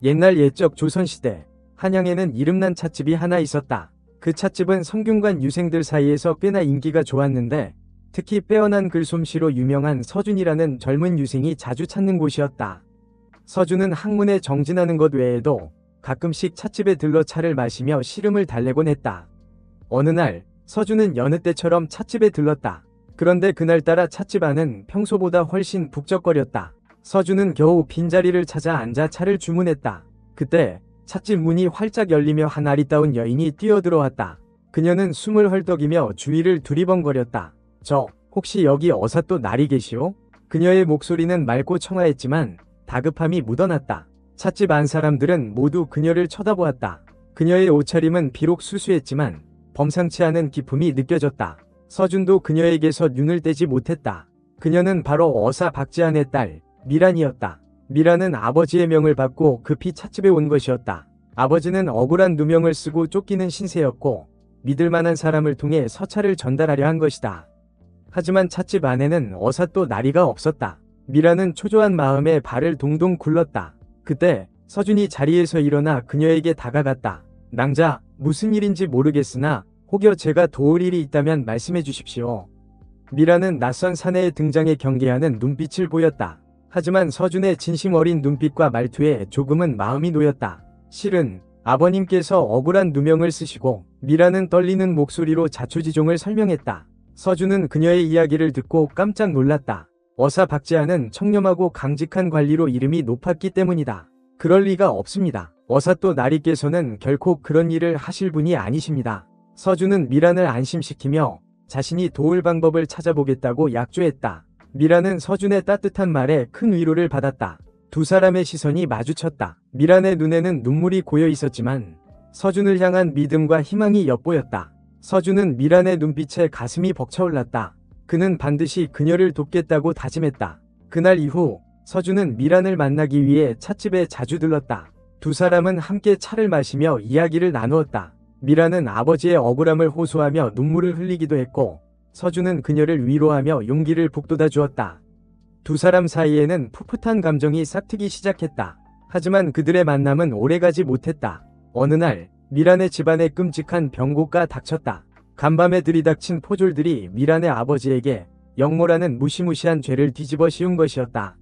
옛날 옛적 조선시대 한양에는 이름난 찻집이 하나 있었다. 그 찻집은 성균관 유생들 사이에서 꽤나 인기가 좋았는데 특히 빼어난 글솜씨로 유명한 서준이라는 젊은 유생이 자주 찾는 곳이었다. 서준은 학문에 정진하는 것 외에도 가끔씩 찻집에 들러 차를 마시며 시름을 달래곤 했다. 어느 날 서준은 여느 때처럼 찻집에 들렀다. 그런데 그날따라 찻집 안은 평소보다 훨씬 북적거렸다. 서준은 겨우 빈자리를 찾아 앉아 차를 주문했다. 그때 찻집 문이 활짝 열리며 한 아리따운 여인이 뛰어들어왔다. 그녀는 숨을 헐떡이며 주위를 두리번거렸다. 저 혹시 여기 어사또 날이 계시오? 그녀의 목소리는 맑고 청아했지만 다급함이 묻어났다. 찻집 안 사람들은 모두 그녀를 쳐다보았다. 그녀의 옷차림은 비록 수수했지만 범상치 않은 기품이 느껴졌다. 서준도 그녀에게서 눈을 떼지 못했다. 그녀는 바로 어사 박지한의 딸 미란이었다. 미란은 아버지의 명을 받고 급히 찻집에 온 것이었다. 아버지는 억울한 누명을 쓰고 쫓기는 신세였고 믿을만한 사람을 통해 서찰을 전달하려 한 것이다. 하지만 찻집 안에는 어사또 나리가 없었다. 미란은 초조한 마음에 발을 동동 굴렀다. 그때 서준이 자리에서 일어나 그녀에게 다가갔다. 낭자, 무슨 일인지 모르겠으나 혹여 제가 도울 일이 있다면 말씀해 주십시오. 미란은 낯선 사내의 등장에 경계하는 눈빛을 보였다. 하지만 서준의 진심 어린 눈빛과 말투에 조금은 마음이 놓였다. 실은 아버님께서 억울한 누명을 쓰시고 미란은 떨리는 목소리로 자초지종을 설명했다. 서준은 그녀의 이야기를 듣고 깜짝 놀랐다. 어사 박지한은 청렴하고 강직한 관리로 이름이 높았기 때문이다. 그럴 리가 없습니다. 어사또 나리께서는 결코 그런 일을 하실 분이 아니십니다. 서준은 미란을 안심시키며 자신이 도울 방법을 찾아보겠다고 약조했다. 미란은 서준의 따뜻한 말에 큰 위로를 받았다. 두 사람의 시선이 마주쳤다. 미란의 눈에는 눈물이 고여 있었지만 서준을 향한 믿음과 희망이 엿보였다. 서준은 미란의 눈빛에 가슴이 벅차올랐다. 그는 반드시 그녀를 돕겠다고 다짐했다. 그날 이후 서준은 미란을 만나기 위해 찻집에 자주 들렀다. 두 사람은 함께 차를 마시며 이야기를 나누었다. 미란은 아버지의 억울함을 호소하며 눈물을 흘리기도 했고 서준은 그녀를 위로하며 용기를 북돋아 주었다. 두 사람 사이에는 풋풋한 감정이 싹트기 시작했다. 하지만 그들의 만남은 오래가지 못했다. 어느 날 미란의 집안에 끔찍한 병고가 닥쳤다. 간밤에 들이닥친 포졸들이 미란의 아버지에게 영모라는 무시무시한 죄를 뒤집어 씌운 것이었다.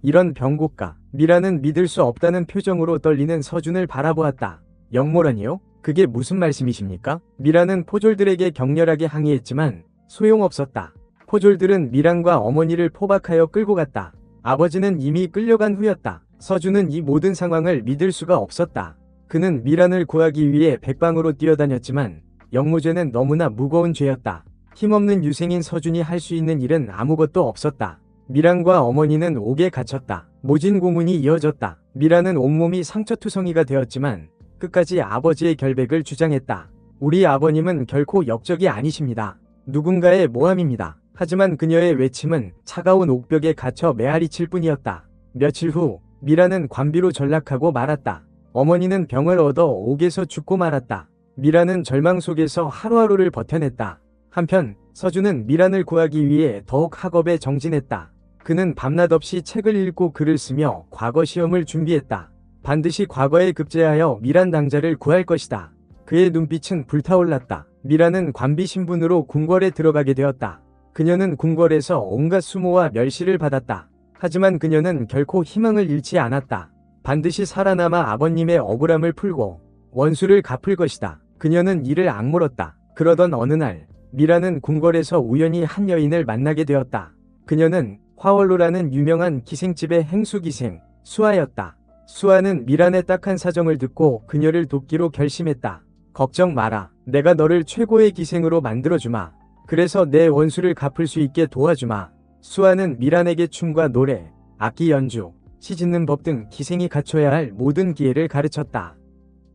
이런 병고가, 미란은 믿을 수 없다는 표정으로 떨리는 서준을 바라보았다. 영모라니요? 그게 무슨 말씀이십니까? 미란은 포졸들에게 격렬하게 항의했지만 소용없었다. 포졸들은 미란과 어머니를 포박하여 끌고 갔다. 아버지는 이미 끌려간 후였다. 서준은 이 모든 상황을 믿을 수가 없었다. 그는 미란을 구하기 위해 백방으로 뛰어다녔지만 영모죄는 너무나 무거운 죄였다. 힘없는 유생인 서준이 할 수 있는 일은 아무것도 없었다. 미란과 어머니는 옥에 갇혔다. 모진 고문이 이어졌다. 미란은 온몸이 상처투성이가 되었지만 끝까지 아버지의 결백을 주장했다. 우리 아버님은 결코 역적이 아니십니다. 누군가의 모함입니다. 하지만 그녀의 외침은 차가운 옥벽에 갇혀 메아리칠 뿐이었다. 며칠 후 미란은 관비로 전락하고 말았다. 어머니는 병을 얻어 옥에서 죽고 말았다. 미란은 절망 속에서 하루하루를 버텨냈다. 한편 서준은 미란을 구하기 위해 더욱 학업에 정진했다. 그는 밤낮 없이 책을 읽고 글을 쓰며 과거 시험을 준비했다. 반드시 과거에 급제하여 미란 당자를 구할 것이다. 그의 눈빛은 불타올랐다. 미란은 관비 신분으로 궁궐에 들어가게 되었다. 그녀는 궁궐에서 온갖 수모와 멸시를 받았다. 하지만 그녀는 결코 희망을 잃지 않았다. 반드시 살아남아 아버님의 억울함을 풀고 원수를 갚을 것이다. 그녀는 이를 악물었다. 그러던 어느 날 미란은 궁궐에서 우연히 한 여인을 만나게 되었다. 그녀는 화월로라는 유명한 기생집의 행수기생 수아였다. 수아는 미란의 딱한 사정을 듣고 그녀를 돕기로 결심했다. 걱정 마라. 내가 너를 최고의 기생으로 만들어주마. 그래서 내 원수를 갚을 수 있게 도와주마. 수아는 미란에게 춤과 노래, 악기 연주, 시 짓는 법 등 기생이 갖춰야 할 모든 기회를 가르쳤다.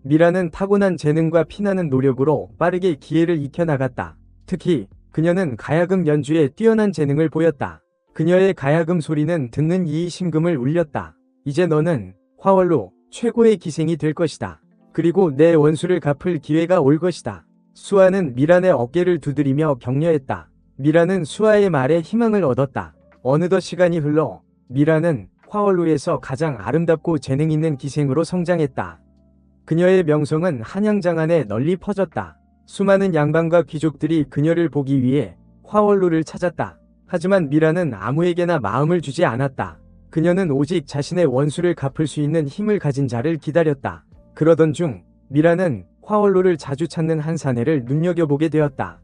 미란은 타고난 재능과 피나는 노력으로 빠르게 기회를 익혀나갔다. 특히 그녀는 가야금 연주에 뛰어난 재능을 보였다. 그녀의 가야금 소리는 듣는 이의 심금을 울렸다. 이제 너는 화월로 최고의 기생이 될 것이다. 그리고 내 원수를 갚을 기회가 올 것이다. 수아는 미란의 어깨를 두드리며 격려했다. 미란은 수아의 말에 희망을 얻었다. 어느덧 시간이 흘러 미란은 화월로에서 가장 아름답고 재능 있는 기생으로 성장했다. 그녀의 명성은 한양장 안에 널리 퍼졌다. 수많은 양반과 귀족들이 그녀를 보기 위해 화월로를 찾았다. 하지만 미라는 아무에게나 마음을 주지 않았다. 그녀는 오직 자신의 원수를 갚을 수 있는 힘을 가진 자를 기다렸다. 그러던 중 미라는 화월로를 자주 찾는 한 사내를 눈여겨보게 되었다.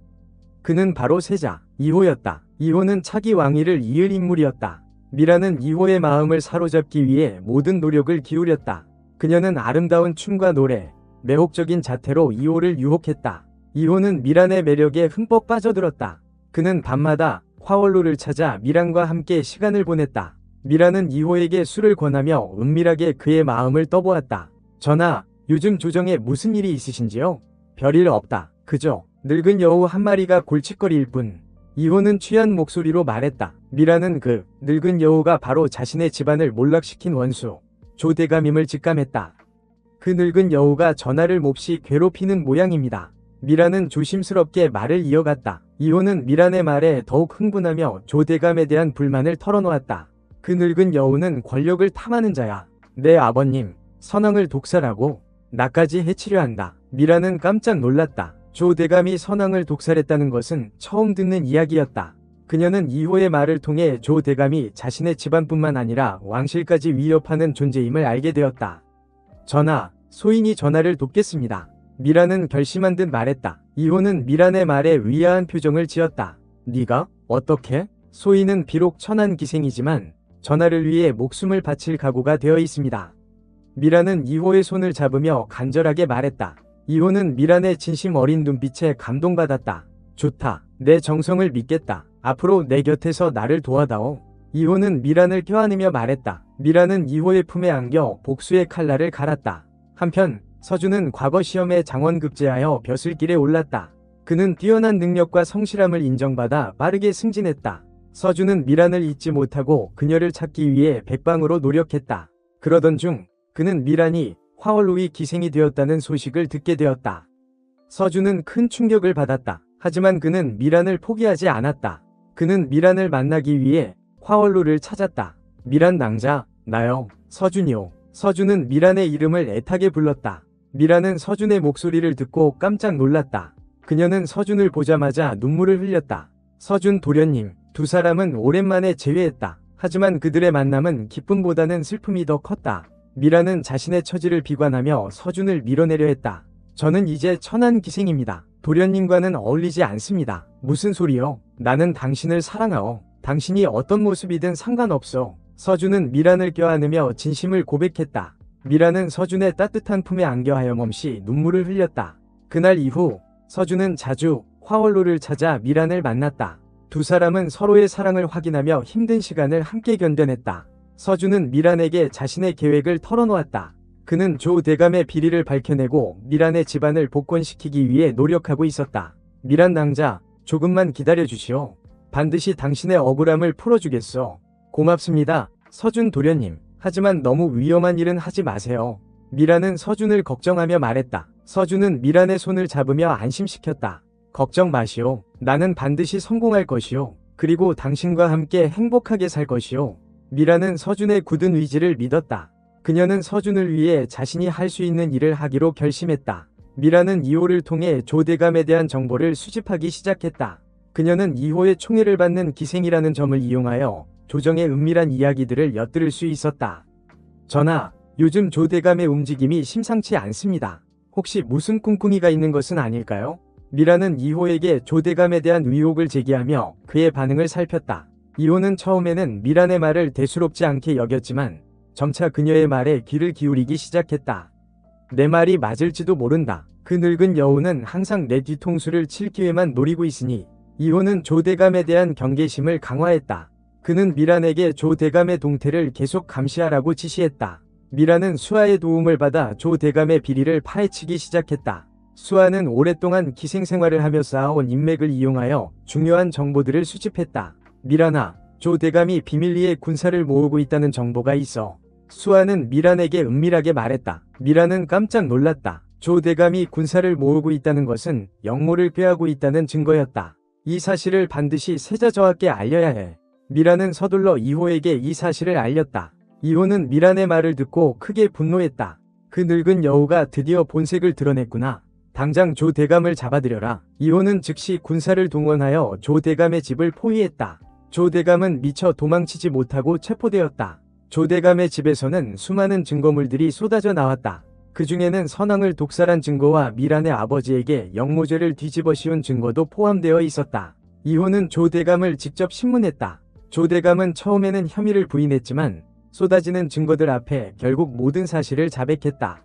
그는 바로 세자 이호였다. 이호는 차기 왕위를 이을 인물이었다. 미라는 이호의 마음을 사로잡기 위해 모든 노력을 기울였다. 그녀는 아름다운 춤과 노래, 매혹적인 자태로 이호를 유혹했다. 이호는 미란의 매력에 흠뻑 빠져들었다. 그는 밤마다 화월로를 찾아 미란과 함께 시간을 보냈다. 미란은 이호에게 술을 권하며 은밀하게 그의 마음을 떠보았다. 전하, 요즘 조정에 무슨 일이 있으신지요? 별일 없다. 그저 늙은 여우 한 마리가 골칫거리일 뿐. 이호는 취한 목소리로 말했다. 미라는 그 늙은 여우가 바로 자신의 집안을 몰락시킨 원수 조대감임을 직감했다. 그 늙은 여우가 전하를 몹시 괴롭히는 모양입니다. 미라는 조심스럽게 말을 이어갔다. 이호는 미란의 말에 더욱 흥분하며 조대감에 대한 불만을 털어놓았다. 그 늙은 여우는 권력을 탐하는 자야. 내 아버님, 선왕을 독살하고 나까지 해치려 한다. 미라는 깜짝 놀랐다. 조대감이 선왕을 독살했다는 것은 처음 듣는 이야기였다. 그녀는 이호의 말을 통해 조대감이 자신의 집안뿐만 아니라 왕실까지 위협하는 존재임을 알게 되었다. 전하, 소인이 전하를 돕겠습니다. 미라는 결심한 듯 말했다. 이호는 미란의 말에 의아한 표정을 지었다. 네가? 어떻게? 소인은 비록 천한 기생이지만 전하를 위해 목숨을 바칠 각오가 되어 있습니다. 미라는 이호의 손을 잡으며 간절하게 말했다. 이호는 미란의 진심 어린 눈빛에 감동받았다. 좋다. 내 정성을 믿겠다. 앞으로 내 곁에서 나를 도와다오. 이호는 미란을 껴안으며 말했다. 미란은 이호의 품에 안겨 복수의 칼날을 갈았다. 한편 서준은 과거 시험에 장원급제하여 벼슬길에 올랐다. 그는 뛰어난 능력과 성실함을 인정받아 빠르게 승진했다. 서준은 미란을 잊지 못하고 그녀를 찾기 위해 백방으로 노력했다. 그러던 중 그는 미란이 화월로의 기생이 되었다는 소식을 듣게 되었다. 서준은 큰 충격을 받았다. 하지만 그는 미란을 포기하지 않았다. 그는 미란을 만나기 위해 화월로를 찾았다. 미란 낭자, 나요. 서준이요. 서준은 미란의 이름을 애타게 불렀다. 미란은 서준의 목소리를 듣고 깜짝 놀랐다. 그녀는 서준을 보자마자 눈물을 흘렸다. 서준 도련님, 두 사람은 오랜만에 재회했다. 하지만 그들의 만남은 기쁨보다는 슬픔이 더 컸다. 미란은 자신의 처지를 비관하며 서준을 밀어내려 했다. 저는 이제 천한 기생입니다. 도련님과는 어울리지 않습니다. 무슨 소리요? 나는 당신을 사랑하오. 당신이 어떤 모습이든 상관없어. 서준은 미란을 껴안으며 진심을 고백했다. 미란은 서준의 따뜻한 품에 안겨 하염없이 눈물을 흘렸다. 그날 이후 서준은 자주 화월로를 찾아 미란을 만났다. 두 사람은 서로의 사랑을 확인하며 힘든 시간을 함께 견뎌냈다. 서준은 미란에게 자신의 계획을 털어놓았다. 그는 조대감의 비리를 밝혀내고 미란의 집안을 복권시키기 위해 노력하고 있었다. 미란 낭자, 조금만 기다려주시오. 반드시 당신의 억울함을 풀어주겠소. 고맙습니다, 서준 도련님. 하지만 너무 위험한 일은 하지 마세요. 미란은 서준을 걱정하며 말했다. 서준은 미란의 손을 잡으며 안심시켰다. 걱정 마시오. 나는 반드시 성공할 것이오. 그리고 당신과 함께 행복하게 살 것이오. 미란은 서준의 굳은 의지를 믿었다. 그녀는 서준을 위해 자신이 할 수 있는 일을 하기로 결심했다. 미란은 이호를 통해 조대감에 대한 정보를 수집하기 시작했다. 그녀는 이호의 총애를 받는 기생이라는 점을 이용하여 조정의 은밀한 이야기들을 엿들을 수 있었다. 전하, 요즘 조대감의 움직임이 심상치 않습니다. 혹시 무슨 꿍꿍이가 있는 것은 아닐까요? 미란은 이호에게 조대감에 대한 의혹을 제기하며 그의 반응을 살폈다. 이호는 처음에는 미란의 말을 대수롭지 않게 여겼지만 점차 그녀의 말에 귀를 기울이기 시작했다. 내 말이 맞을지도 모른다. 그 늙은 여우는 항상 내 뒤통수를 칠 기회만 노리고 있으니 이호는 조대감에 대한 경계심을 강화했다. 그는 미란에게 조대감의 동태를 계속 감시하라고 지시했다. 미란은 수아의 도움을 받아 조대감의 비리를 파헤치기 시작했다. 수아는 오랫동안 기생생활을 하며 쌓아온 인맥을 이용하여 중요한 정보들을 수집했다. 미란아, 조대감이 비밀리에 군사를 모으고 있다는 정보가 있어. 수아는 미란에게 은밀하게 말했다. 미란은 깜짝 놀랐다. 조대감이 군사를 모으고 있다는 것은 영모를 꾀하고 있다는 증거였다. 이 사실을 반드시 세자저하께 알려야 해. 미란은 서둘러 이호에게 이 사실을 알렸다. 이호는 미란의 말을 듣고 크게 분노했다. 그 늙은 여우가 드디어 본색을 드러냈구나. 당장 조 대감을 잡아들여라. 이호는 즉시 군사를 동원하여 조 대감의 집을 포위했다. 조 대감은 미처 도망치지 못하고 체포되었다. 조 대감의 집에서는 수많은 증거물들이 쏟아져 나왔다. 그 중에는 선왕을 독살한 증거와 미란의 아버지에게 영모죄를 뒤집어 씌운 증거도 포함되어 있었다. 이호는 조 대감을 직접 신문했다. 조 대감은 처음에는 혐의를 부인했지만 쏟아지는 증거들 앞에 결국 모든 사실을 자백했다.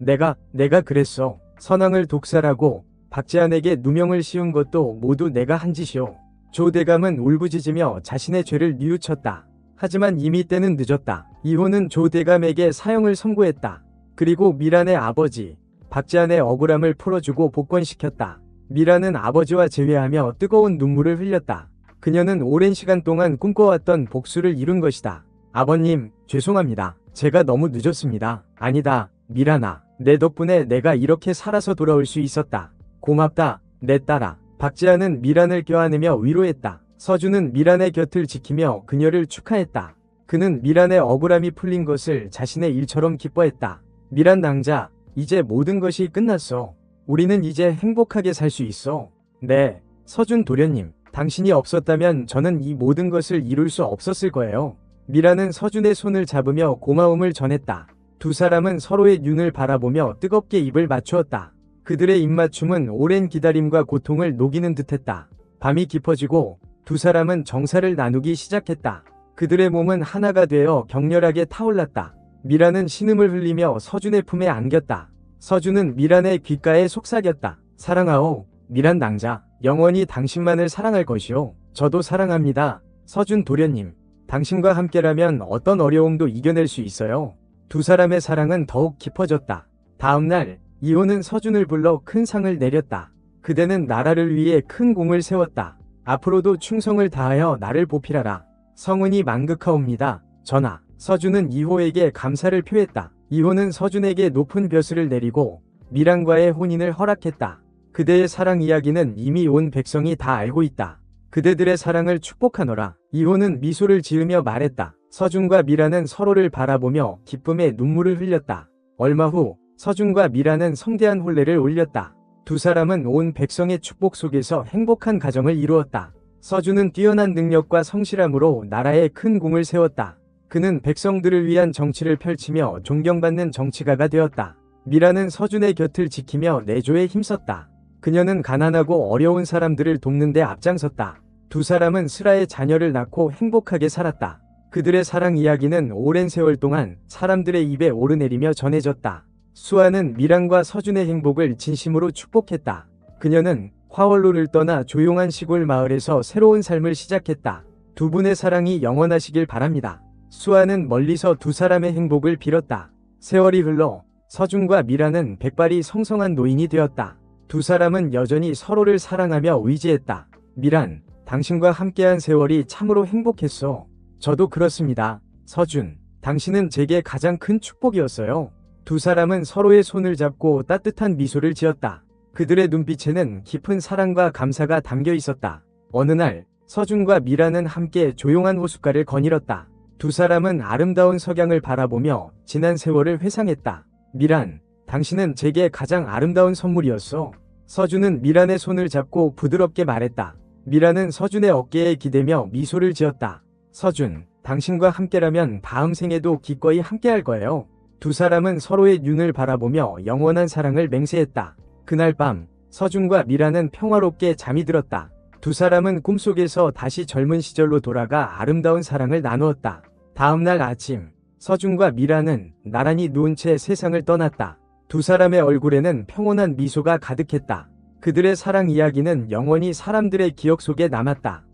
내가 그랬어. 선왕을 독살하고 박재한에게 누명을 씌운 것도 모두 내가 한 짓이오. 조 대감은 울부짖으며 자신의 죄를 뉘우쳤다. 하지만 이미 때는 늦었다. 이호는 조 대감에게 사형을 선고했다. 그리고 미란의 아버지 박재한의 억울함을 풀어주고 복권시켰다. 미란은 아버지와 재회하며 뜨거운 눈물을 흘렸다. 그녀는 오랜 시간 동안 꿈꿔왔던 복수를 이룬 것이다. 아버님, 죄송합니다. 제가 너무 늦었습니다. 아니다, 미란아. 내 덕분에 내가 이렇게 살아서 돌아올 수 있었다. 고맙다, 내 딸아. 박재한은 미란을 껴안으며 위로했다. 서준은 미란의 곁을 지키며 그녀를 축하했다. 그는 미란의 억울함이 풀린 것을 자신의 일처럼 기뻐했다. 미란 낭자, 이제 모든 것이 끝났어. 우리는 이제 행복하게 살 수 있어. 네, 서준 도련님. 당신이 없었다면 저는 이 모든 것을 이룰 수 없었을 거예요. 미란은 서준의 손을 잡으며 고마움을 전했다. 두 사람은 서로의 눈을 바라보며 뜨겁게 입을 맞추었다. 그들의 입맞춤은 오랜 기다림과 고통을 녹이는 듯했다. 밤이 깊어지고 두 사람은 정사를 나누기 시작했다. 그들의 몸은 하나가 되어 격렬하게 타올랐다. 미란은 신음을 흘리며 서준의 품에 안겼다. 서준은 미란의 귓가에 속삭였다. 사랑하오, 미란 낭자. 영원히 당신만을 사랑할 것이오. 저도 사랑합니다. 서준 도련님. 당신과 함께라면 어떤 어려움도 이겨낼 수 있어요. 두 사람의 사랑은 더욱 깊어졌다. 다음날 이호는 서준을 불러 큰 상을 내렸다. 그대는 나라를 위해 큰 공을 세웠다. 앞으로도 충성을 다하여 나를 보필하라. 성은이 만극하옵니다. 전하. 서준은 이호에게 감사를 표했다. 이호는 서준에게 높은 벼슬을 내리고 미란과의 혼인을 허락했다. 그대의 사랑 이야기는 이미 온 백성이 다 알고 있다. 그대들의 사랑을 축복하노라. 이호는 미소를 지으며 말했다. 서준과 미란은 서로를 바라보며 기쁨의 눈물을 흘렸다. 얼마 후 서준과 미란은 성대한 혼례를 올렸다. 두 사람은 온 백성의 축복 속에서 행복한 가정을 이루었다. 서준은 뛰어난 능력과 성실함으로 나라에 큰 공을 세웠다. 그는 백성들을 위한 정치를 펼치며 존경받는 정치가가 되었다. 미란은 서준의 곁을 지키며 내조에 힘썼다. 그녀는 가난하고 어려운 사람들을 돕는 데 앞장섰다. 두 사람은 슬아의 자녀를 낳고 행복하게 살았다. 그들의 사랑 이야기는 오랜 세월 동안 사람들의 입에 오르내리며 전해졌다. 수아는 미란과 서준의 행복을 진심으로 축복했다. 그녀는 화월로를 떠나 조용한 시골 마을에서 새로운 삶을 시작했다. 두 분의 사랑이 영원하시길 바랍니다. 수아는 멀리서 두 사람의 행복을 빌었다. 세월이 흘러 서준과 미란은 백발이 성성한 노인이 되었다. 두 사람은 여전히 서로를 사랑하며 의지했다. 미란, 당신과 함께한 세월이 참으로 행복했어. 저도 그렇습니다. 서준, 당신은 제게 가장 큰 축복이었어요. 두 사람은 서로의 손을 잡고 따뜻한 미소를 지었다. 그들의 눈빛에는 깊은 사랑과 감사가 담겨 있었다. 어느 날, 서준과 미란은 함께 조용한 호숫가를 거닐었다. 두 사람은 아름다운 석양을 바라보며 지난 세월을 회상했다. 미란, 당신은 제게 가장 아름다운 선물이었어. 서준은 미란의 손을 잡고 부드럽게 말했다. 미란은 서준의 어깨에 기대며 미소를 지었다. 서준, 당신과 함께라면 다음 생에도 기꺼이 함께할 거예요. 두 사람은 서로의 눈을 바라보며 영원한 사랑을 맹세했다. 그날 밤, 서준과 미란은 평화롭게 잠이 들었다. 두 사람은 꿈속에서 다시 젊은 시절로 돌아가 아름다운 사랑을 나누었다. 다음날 아침, 서준과 미란은 나란히 누운 채 세상을 떠났다. 두 사람의 얼굴에는 평온한 미소가 가득했다. 그들의 사랑 이야기는 영원히 사람들의 기억 속에 남았다.